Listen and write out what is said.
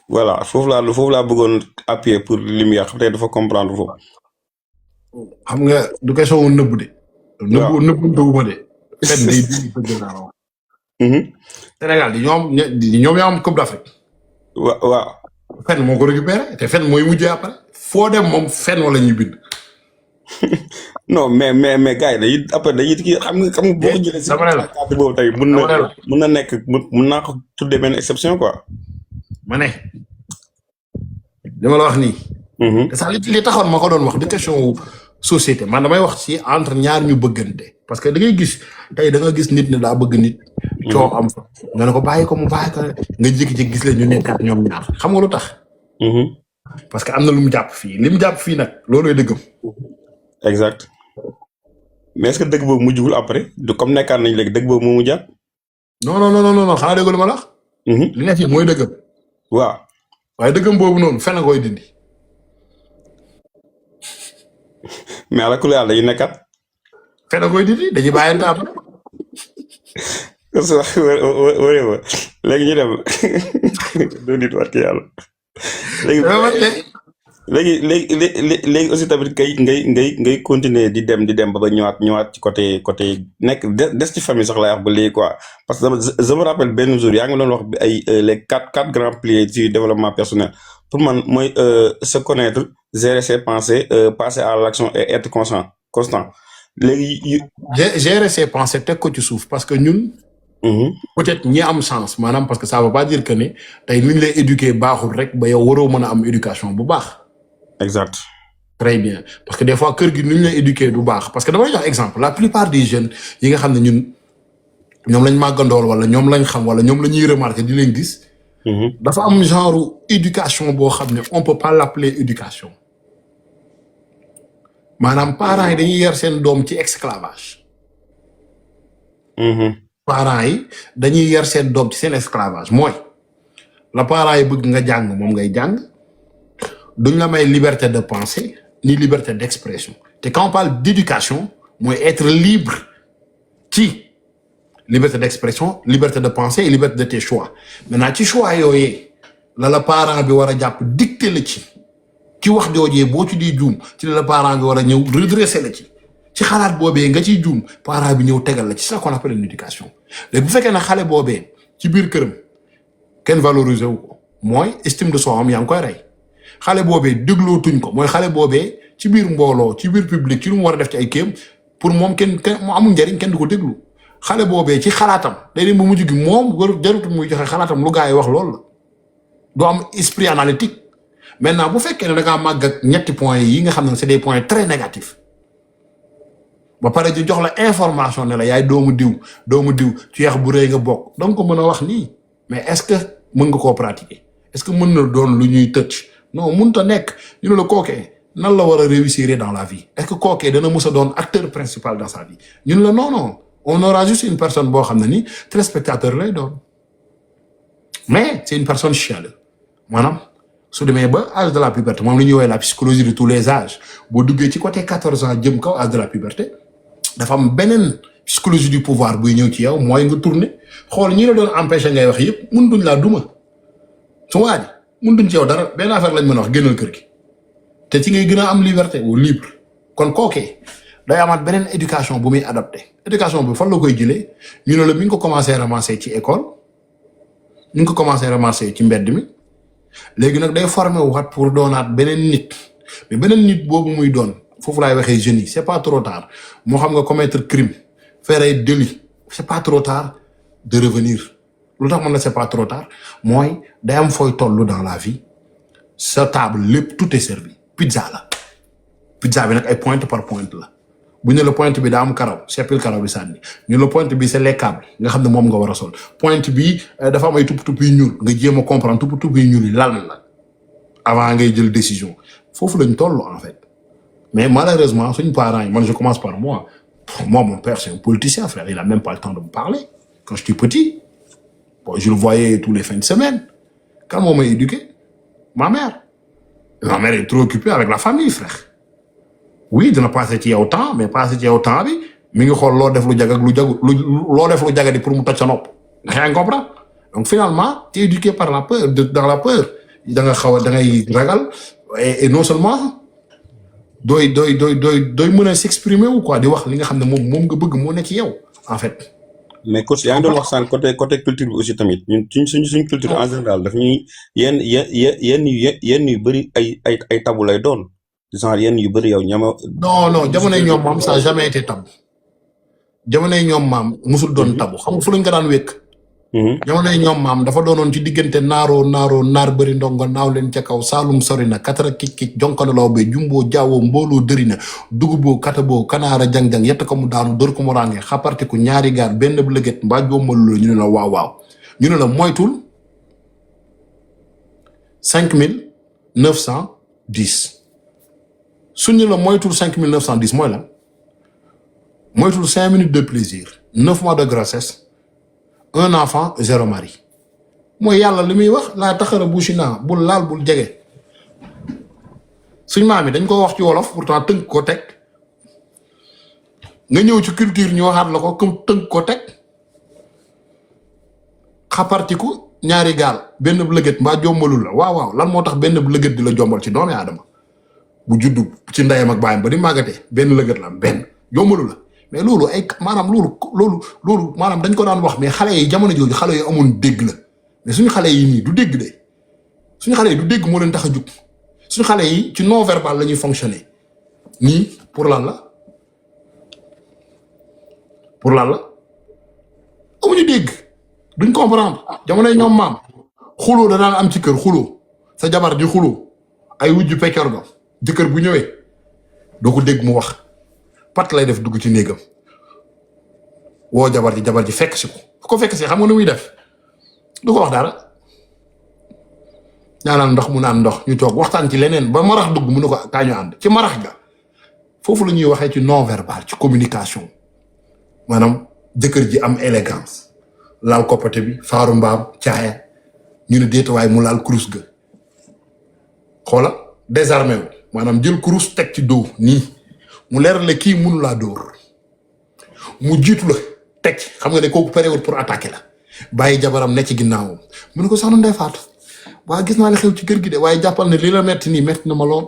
voilà foofu laa bëggoon appuyer pour li mu yàq peut-être dafa comprendre foofu. xam nga du question wu nëbb de. waaw nëbb ndëwuma de. fen day dindi dëgg naa la wax. Sénégal di ñoom ñoo am Coupe d'Afrique. waaw. fen moo ko récupéré te fen mooy mujjee après foo dem moom fen wala ñuy bind. non mais gars yi dañuy après dañuy kii xam nga boo ko jëlee si cadre boobu tey mun na nekk mun naa ko tuddee benn exception quoi. ma ne dama la wax nii. te sax li taxoon ma ko doon wax di question wu société man damay wax ci entre ñaar ñu bëggante parce que da ngay gis tey da nga gis nit ne daa bëgg nit. coow am fa nga ne ko bàyyi ko mu bàyyi ko nga jékki-jékki gis leen ñu nekkaat ñoom ñaar xam nga lu tax. parce que am na lu mu jàpp fii li mu jàpp fii nag loolooy dëggam. exact mais est-ce que dëgg boobu mujjul après du comme nekkaat nañ léegi dëgg boobu moo mujjaat. non xanaa dëgg lu ma la wax. li nekk fii mooy dëggam. waaw. waaye dëggam boobu noonu fen koy dindi. mais ala kulli dañuy nekkaat. fen koy dindi dañuy bàyyante après. wërëb léegi ñu dem du nit war ki yàlla. léegi aussi tamit ngay continuer di dem ba ñëwaat ci côté nekk des ci famille sax laay wax ba léegi quoi parce que je me rappelle benn jour yaa ngi doon wax ay les quatre grands piliers du développement personnel pour man mooy se connaître gérer ses pensées passer à l'action et être constant léegi. gérer ses pensées teg ko ci suuf parce que ñun. peut-être ñi am chance maanaam parce que ça veut pas dire que ne tey ni ñu lay éduquer baaxul rek ba yow waroo mën a am éducation bu baax. exact. très bien parce que des fois kër gi ni ñu lay éduquer du baax parce que damay jox exemple la plupart des jeunes yi nga xam ne ñoom lañ màggandool wala ñoom lañ xam wala ñoom la ñuy remarquer di leen gis. dafa am genre éducation boo xam ne on peut pas l'appeler éducation maanaam parents yi dañuy yar seen doom ci esclavage. parents yi dañuy yar seen doom ci seen esclavage mooy la parents yi bëgg nga jàng moom ngay jàng duñ la may liberté de penser ni liberté d'expression te quand on parle d'éducation mooy être libre ci liberté d'expression liberté de penser et liberté de tes choix maintenant ci choix yooyee la parent bi war a jàpp dicter la ci wax joojee boo ci di juum ci la parent bi war a ñëw redresser la ci xalaat boobee nga ciy juum parent bi ñëw tegal la ci ça qu'on appelle une éducation léegi bu fekkee ne xale boobee ci biir këram kenn valoriser wu ko mooy estime de soi am yaa ngi koy rey xale boobee déglootuñ ko mooy xale boobee ci biir mbooloo ci biir public ci lu mu war a def ci ay kéem pour moom kenn mu amul njariñ kenn du ko déglu xale boobee ci xalaatam day dem ba mujj gi moom war jarutul muy joxe xalaatam lu gaa yi wax loolu la du am esprit analytique maintenant bu fekkee ne da ngaa màgg ak ñetti points yi nga xam ne c'est des points très négatifs ba pare di jox la information ne la yaay doomu diw ci yax bu rëy nga bokk donc ko mën a wax nii mais est-ce que mën nga koo pratiquer est-ce que mën na doon lu ñuy tëcc non mënut a nekk ñu ne la kookee nan la war a réussir dans la vie est-ce que kookee dana mës a doon acteur principal dans sa vie ñu ne la non on aura juste une personne boo xam ne ni téléspectateur lay doon mais c'est une personne chialeuse maanaam su demee ba âge de la puberté moom la ñuy woowee la psychologie de tous les âges boo duggee ci côté 14 ans jëm kaw âge de la puberté dafa am beneen psychologie du pouvoir buy ñëw ci yow mooy nga tourner xool ñi la doon empêcher ngay wax yëpp mënutuñ laa duma su waa ji mënutuñ ci yow dara benn affaire lañ mën a wax génnal kër gi te ci ngay gën a am liberté ou libre kon kookee day amaat beneen éducation bu muy adapté éducation bi fan la koy jëlee ñu ne la mi ngi ko commencé ramasser ci école mi ngi ko commencé ramasser ci mbedd mi léegi nag day formé waat pour doonaat beneen nit mais beneen nit boobu muy doon foofu laay waxee jeunes yi c'est pas trop tard moo xam nga commettre crime faire ay délit c'est pas trop tard de revenir lu tax man la c'est pas trop tard mooy day am fooy tollu dans la vie sa table lépp tout est servi pizza bi nag ay pointe par pointe la bu ñu la pointe bi daa am karaw seppil karaw bi sànni ñu la pointe bi c'est lekkable nga xam ne moom nga war a sol pointe bi dafa am ay tupp yu ñuul nga jéem a comprendre tupp yu ñuul yi lan la avant ngay jël décision foofu lañ toll en fait mais malheureusement suñu parents yi man je commence par moi mon père c'est un politicien frère il a même pas le temps de me parler quand j'étais petit bon je le voyais tous les fins de semaine quand moo may éduqué ma mère est trop occupée avec la famille frère oui dina passer ci yow temps mais passer ci yow temps bi mi ngi xool loo def lu jag ak lu jagu loo def lu jagadi pour mu toj sa nopp nga yaa ngi comprendre donc finalement tu es éduqué par la peur dans la peur da nga xaw a da ngay ragal et non seulement doy mën a s'exprimer wu quoi di wax li nga xam ne moom nga bëgg moo nekk ci yow en fait. mais coach yaa ngi doon wax sànq côté culture bi aussi tamit ñun suñ culture en général daf ñuy yenn yu bëri ay tabu lay doon genre yenn yu bëri yow ñama. non jamonoy ñoom maam ça a jamais été tabu jamonoy ñoom maam musul doon tabu xam nga fu lañ ko daan wékk. jamonoy ñoom maam dafa doonoon ci diggante naar bëri ndongo naaw leen ca kaw saalum sori na katara kic jonkanaloo be jumboo jaawoo mbooloo dëri na duguboo kataboo kanaara jang-jang yett ko mu daanu dóor ko mu rànge xaparti ku ñaari gaar benn bu lëgët mbaa joomaluloo ñu ne la waaw ñu ne la moytul 5910 suñu la moytul 5910 mooy la moytul 5 minutes de plaisir 9 mois de grossesse un enfant 0 mari mooy yàlla li muy wax laa taxara bushina bul laal bul jege suñ maam yi dañ ko wax ci wolof pourtant tënk ko teg nga ñëw ci culture ñu waxaat la ko comme tënk ko teg xapartiku ñaari gaal benn bu lëgët mbaa jombalul la waaw lan moo tax benn bu lëgët di la jombal ci doomi aadama bu juddu ci ndeyam ak baayam ba di màggatee benn lëgët la benn jombalu la mais loolu ay maanaam loolu maanaam dañ ko daan wax mais xale yi jamono jooju xale yi amoon dégg la mais suñu xale yi nii du dégg de suñu xale yi du dégg moo leen tax a jug suñu xale yi ci non verbal la ñuy fonctionner nii pour lan la amuñu dégg duñ comprendre jamonoy ñoom maam xuloo da daan am ci kër xuloo sa jabar di xuloo ay wujju peccor ga jëkkër bu ñëwee doo ko dégg mu wax pat lay def dugg ci néegam woo jabar ji fekk si ko fekk si xam nga nu muy def du ko wax dara ñaanal ndox mu naan ndox ñu toog waxtaan ci leneen ba marax dugg mu ne ko kaa ñu ànd ci marax ga foofu la ñuy waxee ci non verbal ci communication maanaam jëkkër ji am élégance laal koppate bi faaru mbaam caaya ñu ne déetawaay mu laal kurus ga xoola désarmé wu maanaam jël kurus teg ci dóo nii mu leeral la kii mënu laa dóor mu jiitu la teg xam nga ne kooku période pour attaquer la bàyyi jabaram ne ci ginnaawam mu ne ko soxna Ndeye Fatou waa gis naa ne xew ci kër gi de waaye jàppal ne li la metti nii metti na ma lool